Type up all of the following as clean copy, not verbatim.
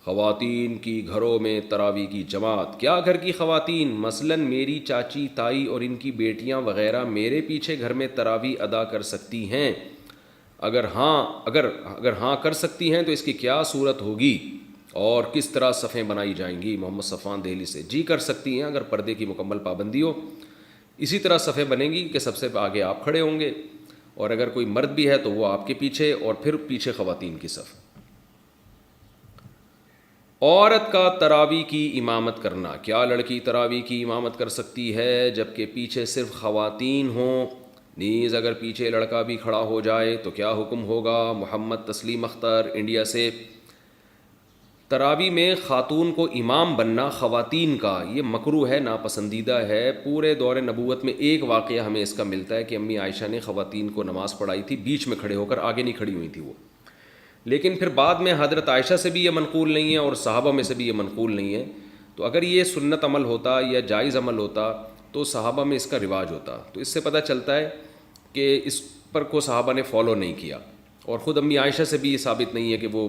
خواتین کی گھروں میں تراویح کی جماعت. کیا گھر کی خواتین مثلاً میری چاچی، تائی اور ان کی بیٹیاں وغیرہ میرے پیچھے گھر میں تراویح ادا کر سکتی ہیں؟ اگر ہاں کر سکتی ہیں تو اس کی کیا صورت ہوگی اور کس طرح صفیں بنائی جائیں گی؟ محمد صفان دہلی سے. جی کر سکتی ہیں اگر پردے کی مکمل پابندی ہو. اسی طرح صفیں بنیں گی کہ سب سے آگے آپ کھڑے ہوں گے، اور اگر کوئی مرد بھی ہے تو وہ آپ کے پیچھے، اور پھر پیچھے خواتین کی صف. عورت کا تراویح کی امامت کرنا. کیا لڑکی تراویح کی امامت کر سکتی ہے جبکہ پیچھے صرف خواتین ہوں؟ نیز اگر پیچھے لڑکا بھی کھڑا ہو جائے تو کیا حکم ہوگا؟ محمد تسلیم اختر انڈیا سے. تراویح میں خاتون کو امام بننا خواتین کا یہ مکروہ ہے، ناپسندیدہ ہے. پورے دور نبوت میں ایک واقعہ ہمیں اس کا ملتا ہے کہ امی عائشہ نے خواتین کو نماز پڑھائی تھی، بیچ میں کھڑے ہو کر، آگے نہیں کھڑی ہوئی تھی وہ. لیکن پھر بعد میں حضرت عائشہ سے بھی یہ منقول نہیں ہے اور صحابہ میں سے بھی یہ منقول نہیں ہے. تو اگر یہ سنت عمل ہوتا یا جائز عمل ہوتا تو صحابہ میں اس کا رواج ہوتا. تو اس سے پتہ چلتا ہے کہ اس پر کو صحابہ نے فالو نہیں کیا، اور خود امی عائشہ سے بھی یہ ثابت نہیں ہے کہ وہ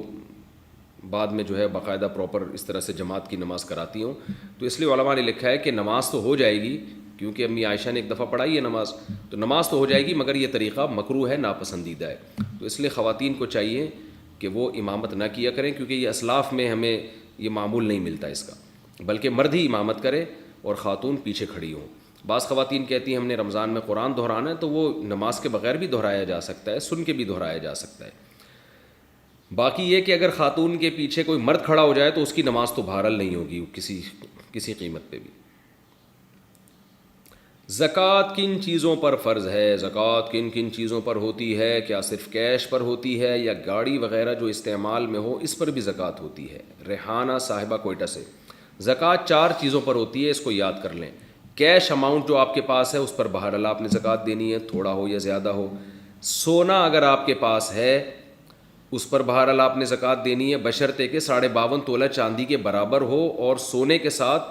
بعد میں جو ہے باقاعدہ پراپر اس طرح سے جماعت کی نماز کراتی ہوں. تو اس لیے علماء نے لکھا ہے کہ نماز تو ہو جائے گی، کیونکہ امی عائشہ نے ایک دفعہ پڑھائی ہے نماز، تو نماز تو ہو جائے گی، مگر یہ طریقہ مکروہ ہے، ناپسندیدہ ہے. تو اس لیے خواتین کو چاہیے کہ وہ امامت نہ کیا کریں، کیونکہ یہ اسلاف میں ہمیں یہ معمول نہیں ملتا اس کا، بلکہ مرد ہی امامت کرے اور خاتون پیچھے کھڑی ہوں. بعض خواتین کہتی ہیں ہم نے رمضان میں قرآن دہرانا ہے، تو وہ نماز کے بغیر بھی دہرایا جا سکتا ہے، سن کے بھی دہرایا جا سکتا ہے. باقی یہ کہ اگر خاتون کے پیچھے کوئی مرد کھڑا ہو جائے تو اس کی نماز تو بہرحال نہیں ہوگی کسی قیمت پہ بھی. زکوٰۃ کن چیزوں پر فرض ہے؟ زکوٰۃ کن کن چیزوں پر ہوتی ہے؟ کیا صرف کیش پر ہوتی ہے یا گاڑی وغیرہ جو استعمال میں ہو اس پر بھی زکوٰۃ ہوتی ہے؟ ریحانہ صاحبہ کوئٹہ سے. زکوٰۃ 4 چیزوں پر ہوتی ہے، اس کو یاد کر لیں. کیش اماؤنٹ جو آپ کے پاس ہے اس پر بہرحال آپ نے زکوٰۃ دینی ہے، تھوڑا ہو یا زیادہ ہو. سونا اگر آپ کے پاس ہے اس پر بہرحال آپ نے زکوٰۃ دینی ہے، بشرطے کہ 52.5 تولہ چاندی کے برابر ہو اور سونے کے ساتھ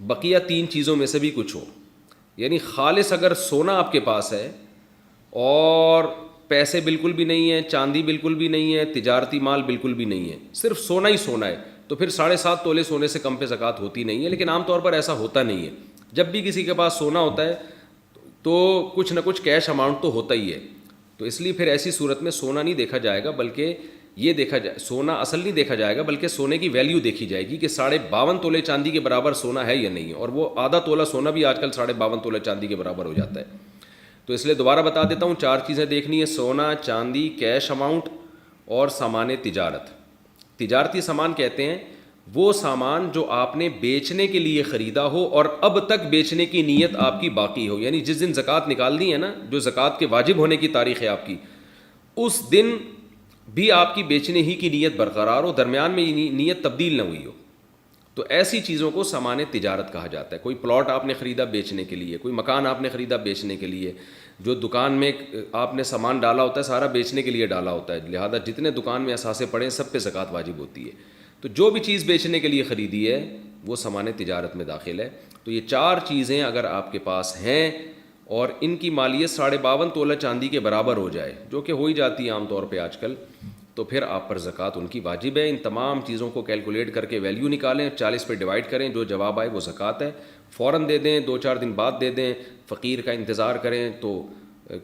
بقیہ 3 چیزوں میں سے بھی کچھ ہو. یعنی خالص اگر سونا آپ کے پاس ہے اور پیسے بالکل بھی نہیں ہیں، چاندی بالکل بھی نہیں ہے، تجارتی مال بالکل بھی نہیں ہے، صرف سونا ہی سونا ہے، تو پھر 7.5 تولے سونے سے کم پہ زکوٰۃ ہوتی نہیں ہے. لیکن عام طور پر ایسا ہوتا نہیں ہے. جب بھی کسی کے پاس سونا ہوتا ہے تو کچھ نہ کچھ کیش اماؤنٹ تو ہوتا ہی ہے. تو اس لیے پھر ایسی صورت میں سونا نہیں دیکھا جائے گا، بلکہ یہ دیکھا جائے، سونا اصل نہیں دیکھا جائے گا، بلکہ سونے کی ویلیو دیکھی جائے گی کہ 52.5 تولے چاندی کے برابر سونا ہے یا نہیں ہے. اور وہ آدھا تولہ سونا بھی آج کل 52.5 تولے چاندی کے برابر ہو جاتا ہے. تو اس لیے دوبارہ بتا دیتا ہوں، 4 چیزیں دیکھنی ہے: سونا، چاندی، کیش اماؤنٹ اور سامان تجارت. تجارتی سامان کہتے ہیں وہ سامان جو آپ نے بیچنے کے لیے خریدا ہو اور اب تک بیچنے کی نیت آپ کی باقی ہو. یعنی جس دن زکوٰۃ نکالنی ہے نا، جو زکوٰۃ کے واجب ہونے کی تاریخ ہے آپ کی، اس دن بھی آپ کی بیچنے ہی کی نیت برقرار ہو، درمیان میں نیت تبدیل نہ ہوئی ہو. تو ایسی چیزوں کو سامان تجارت کہا جاتا ہے. کوئی پلاٹ آپ نے خریدا بیچنے کے لیے، کوئی مکان آپ نے خریدا بیچنے کے لیے، جو دکان میں آپ نے سامان ڈالا ہوتا ہے سارا بیچنے کے لیے ڈالا ہوتا ہے، لہذا جتنے دکان میں اثاثے پڑے سب پہ زکوٰۃ واجب ہوتی ہے. تو جو بھی چیز بیچنے کے لیے خریدی ہے وہ سامان تجارت میں داخل ہے. تو یہ 4 چیزیں اگر آپ کے پاس ہیں اور ان کی مالیت 52.5 تولہ چاندی کے برابر ہو جائے، جو کہ ہو ہی جاتی ہے عام طور پہ آج کل، تو پھر آپ پر زکوٰۃ ان کی واجب ہے. ان تمام چیزوں کو کیلکولیٹ کر کے ویلیو نکالیں، 40 پہ ڈیوائڈ کریں، جو جواب آئے وہ زکوٰۃ ہے. فوراً دے دیں، 2-4 دن بعد دے دیں، فقیر کا انتظار کریں تو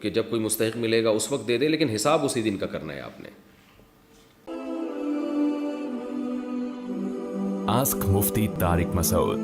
کہ جب کوئی مستحق ملے گا اس وقت دے دیں، لیکن حساب اسی دن کا کرنا ہے آپ نے. آسک مفتی طارق مسعود.